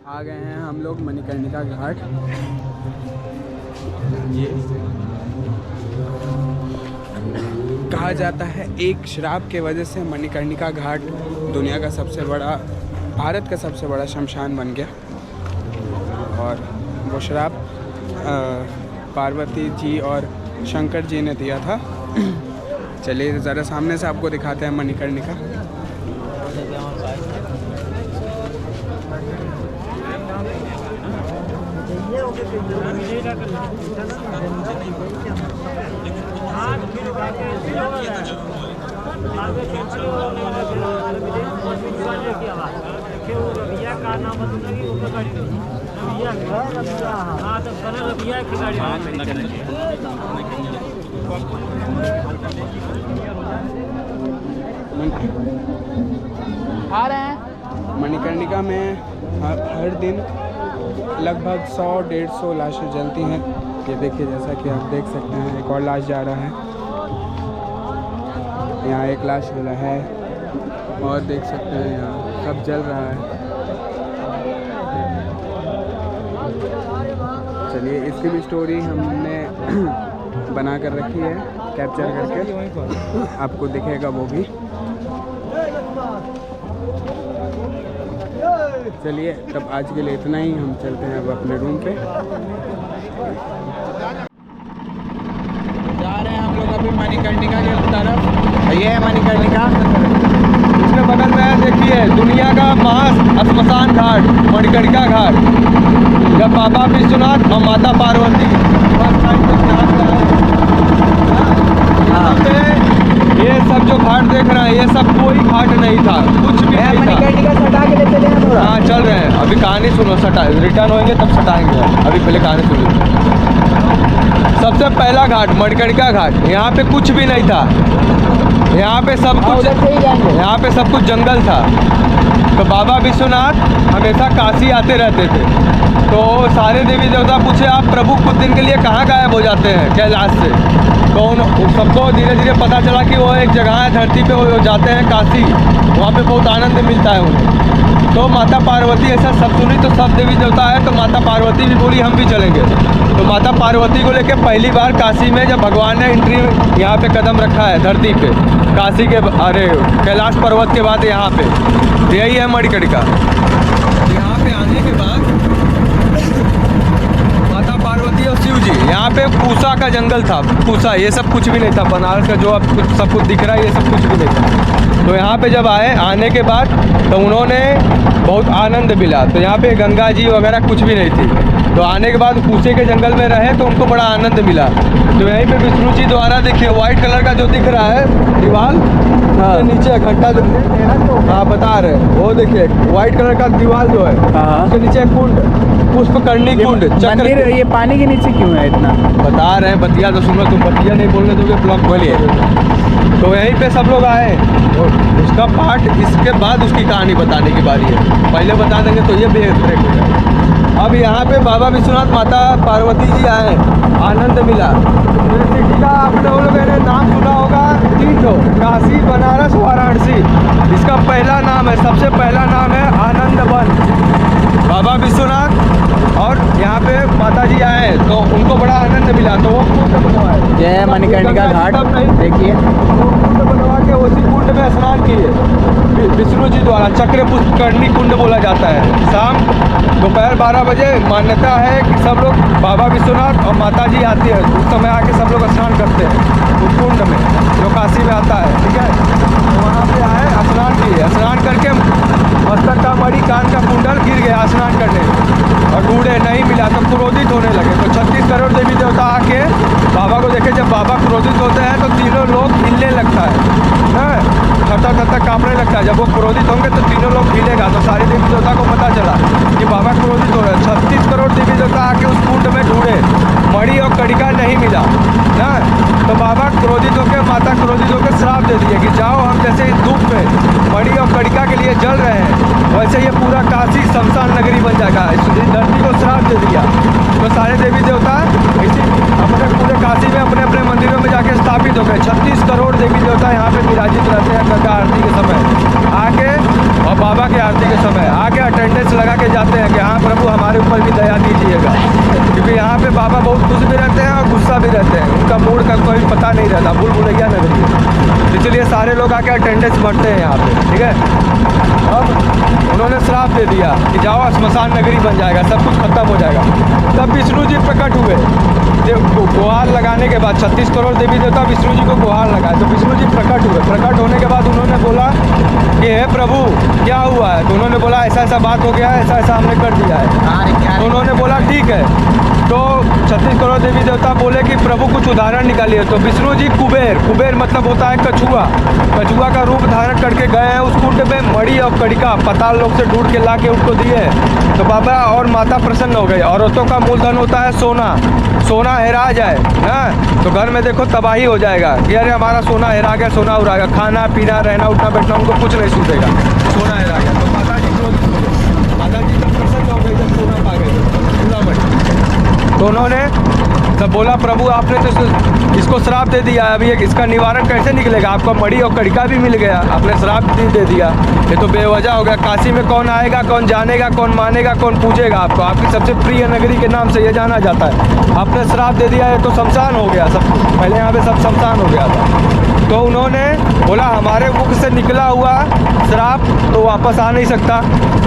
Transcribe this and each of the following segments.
आ गए हैं हम लोग मणिकर्णिका घाट। ये कहा जाता है एक श्राप के वजह से मणिकर्णिका घाट दुनिया का सबसे बड़ा, भारत का सबसे बड़ा शमशान बन गया। और वो श्राप पार्वती जी और शंकर जी ने दिया था। चलिए ज़रा सामने से आपको दिखाते हैं मणिकर्णिका। आ रहे हैं मणिकर्णिका में हर दिन लगभग 100-150 लाशें जलती हैं। ये देखिए, जैसा कि आप देख सकते हैं, एक और लाश जा रहा है। यहाँ एक लाश जला है और देख सकते हैं यहाँ सब जल रहा है। चलिए, इसकी भी स्टोरी हमने बना कर रखी है, कैप्चर करके आपको दिखेगा वो भी। चलिए, तब आज के लिए इतना ही। हम चलते हैं अब अपने रूम पे। जा रहे हैं हम लोग अभी मणिकर्णिका के तरफ। ये है मणिकर्णिका, इसके बगल में देखिए दुनिया का महाश्मशान घाट मणिकर्णिका घाट। जब बाबा विश्वनाथ और माता पार्वती ये सब जो घाट देख रहे हैं, ये सब कोई घाट नहीं था, कुछ भी नहीं था। मणिकर्णिका सटा के ले चले हैं थोड़ा। हाँ, चल रहे हैं। अभी कहानी सुनो, सटा रिटर्न होंगे तब सटाएंगे। अभी पहले कहानी सुनो। सबसे पहला घाट मणिकर्णिका घाट, यहाँ पे कुछ भी नहीं था। यहाँ पे सब कुछ, यहाँ पे सब कुछ जंगल था। तो बाबा विश्वनाथ हमेशा काशी आते रहते थे। तो सारे देवी देवता पूछे, आप प्रभु कुछ दिन के लिए कहाँ गायब हो जाते हैं कैलाश से? तो उन सबको धीरे धीरे पता चला कि वो एक जगह है धरती पे, वो जाते हैं काशी, वहाँ पे बहुत आनंद मिलता है उन्हें। तो माता पार्वती ऐसा सब सुनी, तो सब देवी देवता है, तो माता पार्वती भी बोली हम भी चलेंगे। तो माता पार्वती को लेके पहली बार काशी में जब भगवान ने एंट्री यहाँ पे कदम रखा है धरती पे, काशी के, अरे कैलाश पर्वत के बाद यहाँ पे, यही है मणिकर्णिका। यहाँ पे आने के बाद माता पार्वती और शिव जी, यहाँ पे पूसा का जंगल था। पूसा, ये सब कुछ भी नहीं था। बनारस का जो अब सब कुछ दिख रहा है, ये सब कुछ भी नहीं था। तो यहाँ पे जब आने के बाद तो उन्होंने बहुत आनंद मिला। तो यहाँ पे गंगा जी वगैरह कुछ भी नहीं थी। तो आने के बाद पूसे के जंगल में रहे तो उनको बड़ा आनंद मिला। तो यहीं पे विष्णु जी द्वारा देखिए व्हाइट कलर का जो दिख रहा है दीवार, हाँ, नीचे घंटा, हाँ बता रहे, वो देखिए व्हाइट कलर का दीवार जो है, उसके नीचे कुंड, पुष्पकर्णी कुंड चक्र। ये पानी के नीचे क्यों है इतना? बता रहे हैं, बतिया तो सुनो, तुम बतिया नहीं बोलने दोगे, ब्लॉक बोलिए। तो यहीं पे सब लोग आए। उसका पार्ट इसके बाद उसकी कहानी बताने की बारी है। पहले बता देंगे तो ये ब्रेक हो जाएगा। अब यहाँ पे बाबा विश्वनाथ माता पार्वती जी आए, आनंद मिला। सिटी का आपने वो लोगों ने नाम सुना होगा, 3 ठो, काशी, बनारस, वाराणसी। इसका पहला नाम है, सबसे पहला नाम है आनंद वन। बाबा विश्वनाथ और यहाँ पे माता जी आए तो उनको बड़ा आनंद मिला, तो वो कुंड बनवाए। जय मणिकर्णिका घाट देखिए, कुंड बनवा के उसी कुंड में स्नान किए विष्णु जी द्वारा। चक्र पुष्पकर्णी कुंड बोला जाता है। शाम दोपहर 12 बजे मान्यता है कि सब लोग, बाबा विश्वनाथ और माता जी आती है, उस समय आके सब लोग स्नान करते हैं उस कुंड में जो काशी में आता है। ठीक है, तो वहाँ पे आए, स्नान किए। स्नान करके मस्तक का मणि, कान का कुंडल गिर गया स्नान करने और ढूंढे, नहीं मिला तो क्रोधित होने लगे। तो 36 करोड़ देवी देवता आके बाबा को देखे। जब बाबा क्रोधित होते हैं तो तीनों लोग हिलने लगता है, थरथर कांपने लगता है। जब वो क्रोधित होंगे तो तीनों लोग हिलेगा। तो सारी देवी देवता को पता चला कि बाबा क्रोधित हो रहे हैं। 36 करोड़ देवी देवता आके उस कुंड में ढूंढे, मणि और कणिका नहीं मिला ना। तो बाबा क्रोधित होकर, माता क्रोधित होकर श्राप दे दिए कि जाओ, हम जैसे इस धूप में मणि और कणिका के लिए जल रहे हैं, वैसे ये पूरा काशी शमशान नगरी बन जाएगा। इस धरती को श्राप दे दिया। तो सारे देवी देवता इसी अपने पूरे काशी में अपने अपने मंदिरों में जाके स्थापित हो गए। 36 करोड़ देवी देवता यहाँ पे विराजित रहते हैं गंगा आरती के समय आके, और बाबा पूसा की आरती के समय आके अटेंडेंस लगा के जाते हैं कि हाँ प्रभु हमारे ऊपर भी दया कीजिएगा, क्योंकि यहाँ पे बाबा बहुत खुश भी रहते हैं और गुस्सा भी रहते हैं, उनका मूड का कोई पता नहीं रहता, भूल भुलैया नगरी है, इसलिए सारे लोग आके अटेंडेंस भरते हैं यहाँ पे, ठीक है। अब उन्होंने श्राप दे दिया कि जाओ स्मशान नगरी बन जाएगा, सब कुछ खत्म हो जाएगा। तब विष्णु जी प्रकट हुए, गुहार लगाने के बाद 36 करोड़ देवी देवता विष्णु जी को गुहार लगाए, तो विष्णु जी प्रकट हुए। प्रकट होने के बाद उन्होंने बोला कि हे प्रभु क्या हुआ है, तो उन्होंने बोला ऐसा ऐसा बात हो गया है, ऐसा ऐसा हमने कर दिया है। तो उन्होंने बोला ठीक है, तो 36 करोड़ देवी देवता बोले कि प्रभु कुछ उदाहरण निकालिए। तो विष्णु जी कुबेर मतलब होता है कछुआ, कछुआ का रूप धारण करके गए हैं उस कुंड में, मणि और कड़िका पताल लोक से ढूंढ के ला के उनको दिए, तो बाबा और माता प्रसन्न हो गई। औरतों का मूलधन होता है सोना, सोना हेरा जाए ना तो घर में देखो तबाही हो जाएगा कि अरे हमारा सोना हेरा गया, सोना उड़ा गया, खाना पीना रहना उठना बैठना उनको कुछ नहीं सूझेगा, सोना हेरा गया। तो माता जी क्रोधित हो गई, माता जी जब प्रसन्न हो गई, जब सोना पा गई, तो उन्होंने तब बोला प्रभु आपने तो इसको श्राप दे दिया, अभी इसका निवारण कैसे निकलेगा, आपको मणि और कड़िका भी मिल गया, आपने श्राप दे दिया, ये तो बेवजह हो गया। काशी में कौन आएगा, कौन जानेगा, कौन मानेगा, कौन पूछेगा आपको, आपकी सबसे प्रिय नगरी के नाम से ये जाना जाता है, आपने श्राप दे दिया, ये तो शमशान हो गया सब, पहले यहाँ पे सब शमशान हो गया था। तो उन्होंने बोला हमारे मुख से निकला हुआ श्राप तो वापस आ नहीं सकता,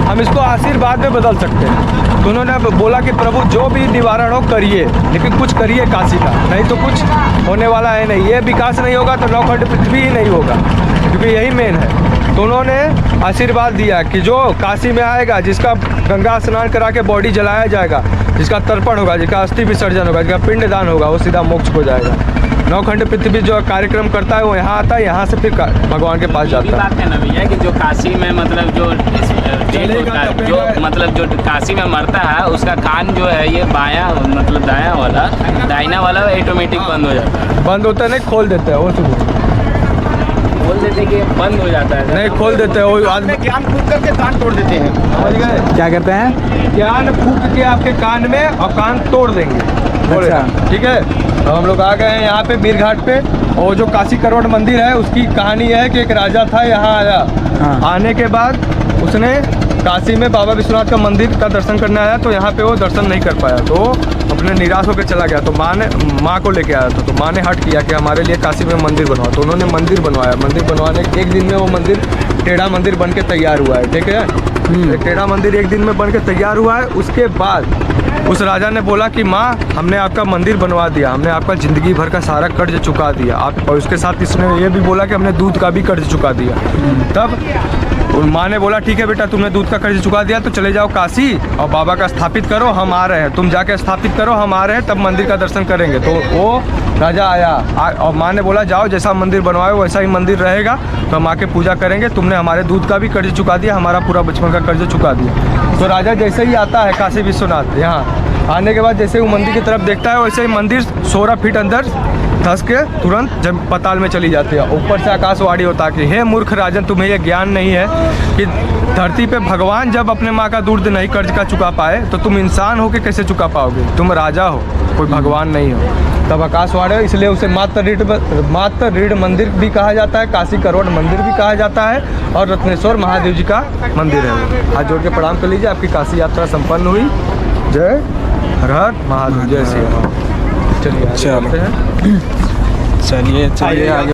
हम इसको आशीर्वाद में बदल सकते हैं। तो उन्होंने बोला कि प्रभु जो भी निवारण हो करिए, लेकिन कुछ करिए काशी का, नहीं तो कुछ होने वाला है नहीं, ये विकास नहीं होगा तो नौखंड पृथ्वी ही नहीं होगा, क्योंकि यही मेन है। तो उन्होंने आशीर्वाद दिया कि जो काशी में आएगा, जिसका गंगा स्नान करा के बॉडी जलाया जाएगा, जिसका तर्पण होगा, जिसका अस्थि विसर्जन होगा, जिसका पिंडदान होगा, वो सीधा मोक्ष को जाएगा। नौखंड पृथ्वी जो कार्यक्रम करता है वो यहाँ आता है, यहाँ से फिर भगवान के पास जाता है। बात है ना भैया कि जो काशी में मतलब जो मतलब जो काशी में मरता है उसका कान जो है ये बायां मतलब दायां वाला, दाहिना वाला ऑटोमेटिक बंद हो जाता है। बंद होता है नहीं, खोल देते हैं वो, खोल देते कि बंद हो जाता है, नहीं खोल देते हैं वो आदमी, ज्ञान फूक करके कान तोड़ देते हैं। समझ गए क्या करते हैं? ज्ञान फूक के आपके कान में और कान तोड़ देंगे। अच्छा। ठीक है, तो हम लोग आ गए हैं यहाँ पे बीर घाट पे, और जो काशी करोड़ मंदिर है उसकी कहानी है कि एक राजा था, यहाँ आया, आने के बाद उसने काशी में बाबा विश्वनाथ का मंदिर का दर्शन करने आया, तो यहाँ पे वो दर्शन नहीं कर पाया, तो अपने निराश होकर चला गया। तो माँ को लेके आया था, तो माँ ने हट किया कि हमारे लिए काशी में मंदिर बनवाओ, तो उन्होंने मंदिर बनवाया। मंदिर बनवाने के एक दिन में वो मंदिर टेढ़ा मंदिर बन के तैयार हुआ है, ठीक है, एक टेढ़ा मंदिर एक दिन में बन के तैयार हुआ है। उसके बाद उस राजा ने बोला कि माँ हमने आपका मंदिर बनवा दिया, हमने आपका ज़िंदगी भर का सारा कर्ज चुका दिया आप, और उसके साथ इसने ये भी बोला कि हमने दूध का भी कर्ज चुका दिया। तब माँ ने बोला ठीक है बेटा, तुमने दूध का कर्ज चुका दिया तो चले जाओ काशी और बाबा का स्थापित करो, हम आ रहे हैं, तुम जाके स्थापित करो, हम आ रहे हैं, तब मंदिर का दर्शन करेंगे। तो वो राजा आया और माँ ने बोला जाओ, जैसा मंदिर बनवाए वैसा ही मंदिर रहेगा, तो हम आके पूजा करेंगे, तुमने हमारे दूध का भी कर्ज चुका दिया, हमारा पूरा बचपन का कर्ज चुका दिया। तो राजा जैसे ही आता है काशी विश्वनाथ, यहाँ आने के बाद जैसे ही वो मंदिर की तरफ देखता है, वैसे ही मंदिर 16 फीट अंदर धंस के तुरंत जब पताल में चली जाती है। ऊपर से आकाशवाणी होता है कि हे मूर्ख राजन, तुम्हें यह ज्ञान नहीं है कि धरती पे भगवान जब अपने माँ का दूध नहीं कर्ज का चुका पाए, तो तुम इंसान हो के कैसे चुका पाओगे, तुम राजा हो, कोई भगवान नहीं हो। तब आकाशवाणी, इसलिए उसे मात्र रीढ़ मंदिर भी कहा जाता है, काशी करोड़ मंदिर भी कहा जाता है, और रत्नेश्वर महादेव जी का मंदिर है वो। हाथ जोड़ के प्रणाम कर लीजिए, आपकी काशी यात्रा संपन्न हुई। जय हर हर महादेव, जय श्री राम। चलिए चलिए आगे